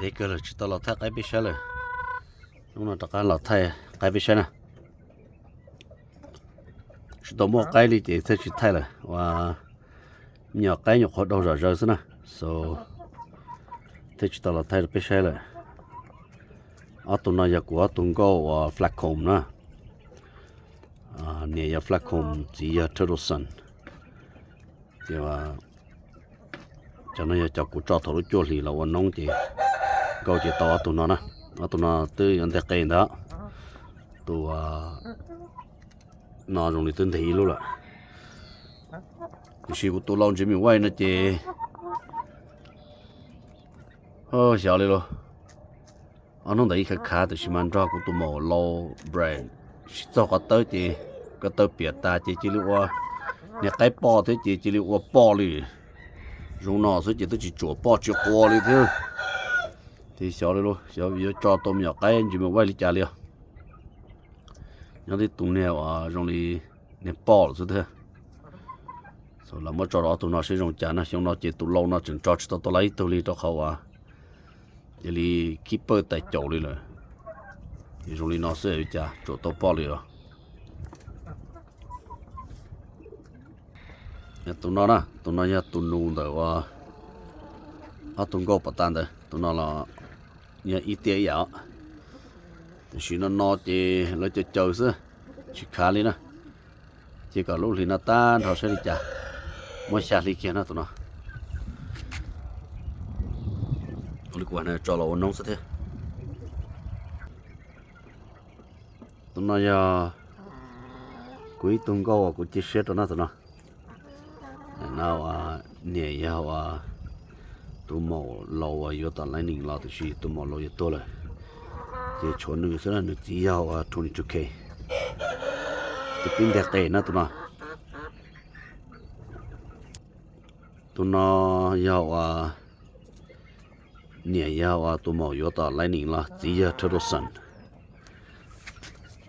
Để cơ là chỉ tao lọt thay cái bị sao rồi, lúc nào tao cá lọt thay cái bị sao nè, chỉ tao mua cái đi thì thấy chỉ thay rồi, và nhỏ cái nhỏ khó đâu rồi nè, so thấy chỉ tao lọt thay bị sao rồi, ở tụi nó giờ của tụi có Flacom nè, nè giờ Flacom chỉ giờ Turtleson, thì mà cho nó giờ cho cụ cho thầu chua thì làวันน้องจีcâu chỉ to tụi nó nè, tụi nó từ anh ta kêu đó, tụi nó dùng để tên thị luôn rồi, chỉ có tụi lâu chỉ mình quay nó chị, xào đi luôn, anh không thấy khá thì chỉ mang ra của tụi mỏ low brand, sau có tới chị, có tới biệt ta chỉ liệu qua, nhà cái bò thế chỉ liệu qua bò đi, dùng nó sẽ chỉ chuột bò chuột qua đi thôi. Thì xóa đi luôn, xóa bây giờ cho tôm nhỏ cái anh chỉ mình quay đi trả liền, nhớ đi tụi nèo trong đi nèo bò rồi thôi, rồi làm mất cho đó tụi nó sẽ dùng trả nó, xong nó chỉ tụi lâu nó chừng cho tụi lấy tụi đi choเขาgiờ đi keeper tại chỗ đi rồi, thì trong đi nó sẽ trả chỗ tụi bò đi rồi, tụi nó nè, tụi nó nhá tụi nung rồi tụi có bắt tan rồi, tụi nó là nhà y tế vậy, thì nó thì lấy cho chơi chứ, chỉ khá đi nè, chỉ có lúc thì nó tan họ sẽ đi trả, mới xả đi kia nó tụi nó, tụi quan này cho là nông sẽ thế, tụi nó giờ quý tụi có của chia sẻ tụi nó, nào nhẹ nhau tụi mỏ lâu yếu tao lại nín lâu thì chỉ tụi mỏ lâu yếu to rồi, chỉ chọn được cái là chỉ nhau 22k, thì pin đẹp tệ nữa tụi nó nhau nhẹ nhau tụi mỏ yếu tao lại nín là chỉ Turtleson,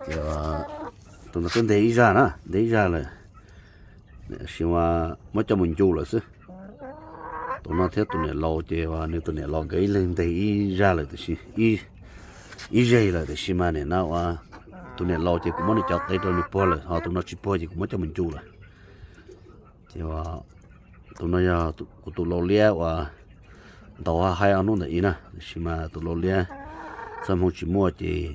thì tụi nó tên đấy ra rồi, nhưng mà mới cho mình chu là chứ. Tụi nó thấy tụi này lâu chơi và nếu tụi này lâu gãy lên thì ra là thì ý dây là thì mà này nào tụi này lâu chơi cũng muốn đi chọn tay đâu đi po là họ tụi nó chỉ po gì cũng muốn cho mình chu là thì tụi nó giờ tụi lâu lia và đầu hai anh luôn đấy nè mà tụi lâu lia xong không chỉ mua thì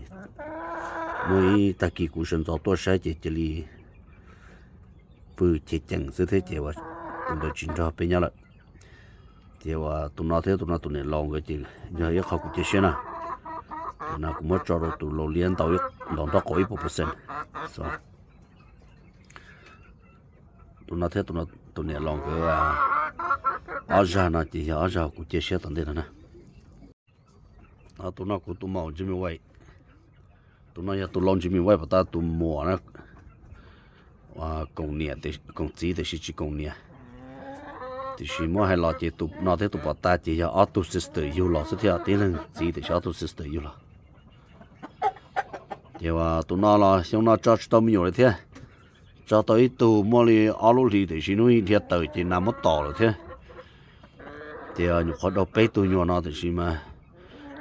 mới ta kỳ cụ sinh cho tôi sẽ chỉ li bự chỉ chẳng sẽ thế chỉ và tụi nó chuyển cho bên nhau lại thì tụi nó thấy tụi này lòng cái gì nhờ ít học cái gì nè nó cũng mất cho tụi lâu liên tàu ít lòng đó có ít %, tụi nó thấy tụi này lòng cái ở ra nó chỉ ở ra cũng chia sẻ tận đây nè, tụi nó cũng tụi màu chỉ mình quay, tụi nó giờ tụi lòng chỉ mình quay và ta tụi mùa nó công nghiệp thì công ty thì chỉ công nghiệp thì chỉ mua hay là chỉ tụi nó thấy tụi bọn ta chỉ là auto system yêu là sẽ theo tiếng là chỉ để auto system yêu là thì tụi nó là xong nó cho tao nhiều rồi thế cho tới tụi mua đi alo thì chỉ nuôi thiệt tới chỉ nằm mất tỏ rồi thế thì những khó đâu bé tụi nhỏ nó thì chỉ mà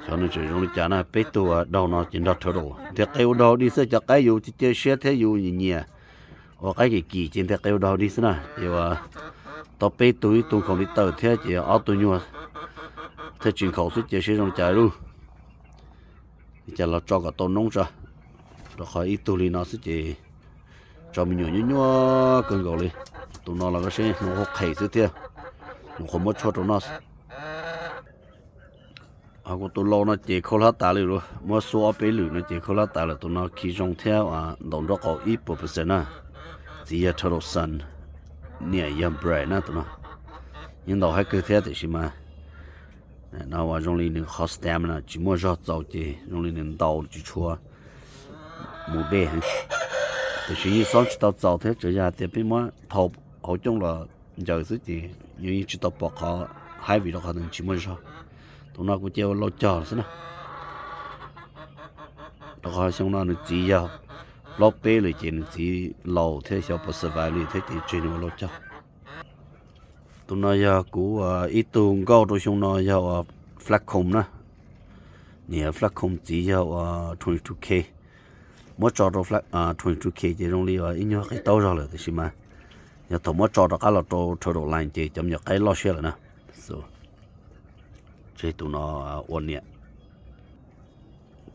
cho nên chỉ dùng trả nó bé tụi đâu nó chỉ đào thở đồ thì cái đâu đi sẽ cho cái yêu chỉ chơi xe thế yêu nhẹ hoặc cái kỳ trên thế cái đâu đi sẽ nè thì tao bé tụi không đi tới thế chỉ ở tụi nhỏ thế chuyển khẩu xuất chỉ sử dụng trái luôn chỉ là cho cả tôm nông ra rồi khỏi ít tụi nó sẽ chỉ cho mình nhỏ cần gọi đi tụi nó là cái gì nó học hay thế thế nó không mất cho tụi nó của tụi lâu nó chỉ khâu lá tả rồi mua số bé lử nó chỉ khâu lá tả là tụi nó khi dùng theo đồng đó có ít % à chỉ là Turtleson nhẹ nhàng brand nè tụi nó nhưng đầu hai cơ thể thì mà nó trong này những hot stamina chỉ mua rót dầu chỉ trong này những đầu chỉ chua mù bê thì chỉ sống chỉ tao dầu thế trở ra thì bên mà thầu hậu trong là giờ thứ gì như chỉ tao bỏ họ hai vị đó họ chỉ mua rót tụi nó cũng chơi lâu chờ thế nào đó họ xong nó được chỉ vào lâu bê rồi chỉ lâu thế sao bỏ sờ vài rồi thế thì chơi nó lâu chờ tụi nó giờ của ít tuồng câu rồi xong nó giờ Flacom nè เนี่ยฟลักคมจียาว22k มอจอดฟลัก22k จะตรงนี้ว่าอีเนี่ยก็ต่อเลยใช่มั้ยอย่าถมอจอดก็เราโตทอดไลน์จะจำอย่าใครรอเชื่อแล้วนะ so ใช่ตัวน้อวันเนี่ย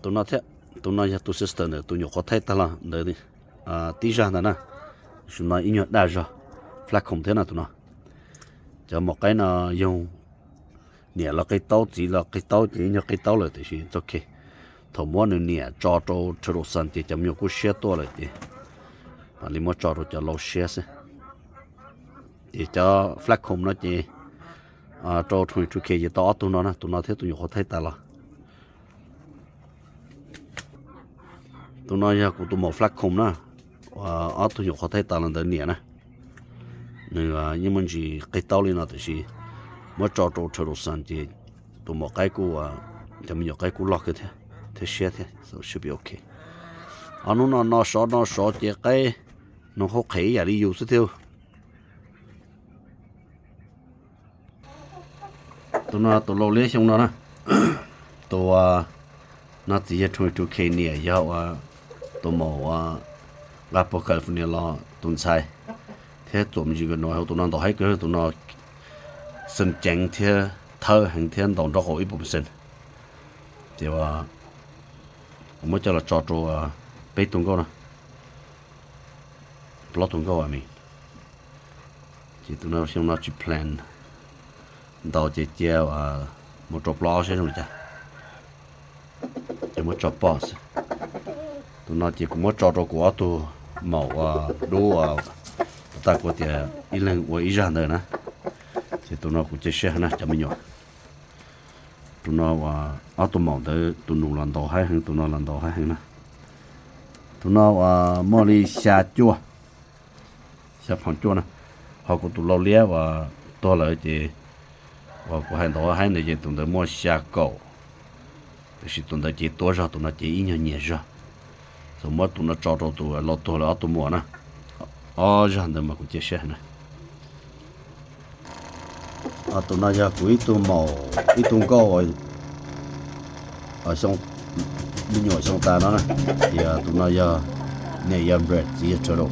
ตัวน้อเท่ตัวน้อยตัวซิสเตอร์เนี่ยตัวอยู่ก็ไทยตลอดเดี๋ยวนี้ตีจานนะชุนน้อยอีเนี่ยได้จ้ะฟลักคมเท่านั้นตัวน้อจะหมกไก่น่ะ用เนี่ยเราไก่เต้าจีเราไก่เต้าจีเนี่ยไก่เต้าเลยแต่สิโอเคถมว่าเนี่ยจอดทอดสันจะจำอยู่กูเชื่อตัวเลยจีอันนี้มอจอดจะเราเชื่อสิจะฟลักคมนะจีจอด22k จะต่อตัวน้อนะตัวน้อเท่ตัวอยู่ก็ไทยตลอดตัวน้อยอยากกูตัวหมอฟลักคมนะว่าตัวอยู่เขาไทยตาลันเดเนี่ยนะนี่ว่ายังมันจีไก่เต้าเลยนะแต่สิมาจอดทอดสันจีตัวหมอไก่กูจะมีอยู่ไก่กูล็อกเถอะเชื่อเถอะ so should be okay อันนู้นนอสอเจ๊ไก่น้องเขาเขยอย่าได้อยู่ซะเถอะตัวน่ะตัวเราเลี้ยงนะตัวน่าจะ 22k เนี่ยยาวตัวหมอรับประกันฝุ่นละตุนใช้เท่าตัวมันจะก็น้อยตัวนั้นต่อให้เกิดตัวนั้นสัญญาเท่าเท่าแห่งเท่าต่อดอกอีก1%เดี๋ยวผมจะละจอดตัวไปตรงก็นะปลอดตรงก็ว่ามีที่ตัวนั้นช่างน่าจะ plan ต่อจะเจ้ามาจบล้อใช่ไหมจ๊ะจะมาจบบอสตัวนั้นที่กูมาจอดตัวกูตัวหมอดูตากูเดียอีเรื่องว่าอีจานเดินนะที่ตัวนั้นกูจะเชื่อนะจะไม่หยอดตัวนั้นว่าตัวหมอเดินตัวนุ่งลันโตให้หึงตัวนั้นลันโตให้หึงนะตัวนั้นมอลีชาจั่วชาผ่อนจั่วนะเขากูตัวเราเลี้ยว่าตัวเลยจีว่ากูให้ตัวให้เนี่ยจีตัวนั้นมอชาเก่าแต่是ตัวนั้นจีตัวจ้าตัวนั้นจีอีเนี่ยจ้าสมมติตัวนั้นจอดตัวเราตัวเราตัวมัวนะจานเดิมมากูจะเชื่อนะตัวนั้นจะกูอีตัวหมออีตัวก็ช่องมีหน่วยช่องตาเนาะนะอย่าตัวนั้นจะเนี่ยยันเบรดจีจะจอด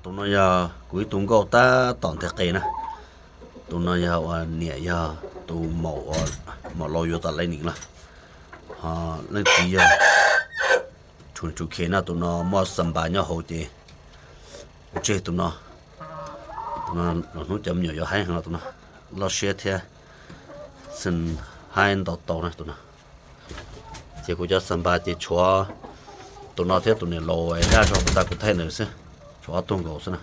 ตัวนั้นจะกูอีตัวก็ตาตอนเทเกนะตัวนั้นจะว่าเนี่ยจะตัวหมอเราอยู่ตอนไหนนี่ล่ะเรื่องที่22k นะตัวนั้นมอสัมบาเนี่ยเขาเจตัวนั้นเราต้องจำอยู่ให้เราตัวนั้นเราเชื่อเถอะสิ่งให้ต่อนะตัวนั้นเจ้ากูจะสัมบาจะชัวตัวนั้นเถอะตัวนี้เราไอ้ได้ชอบตากูไทยหนึ่งสิชัวตัวกูสินะ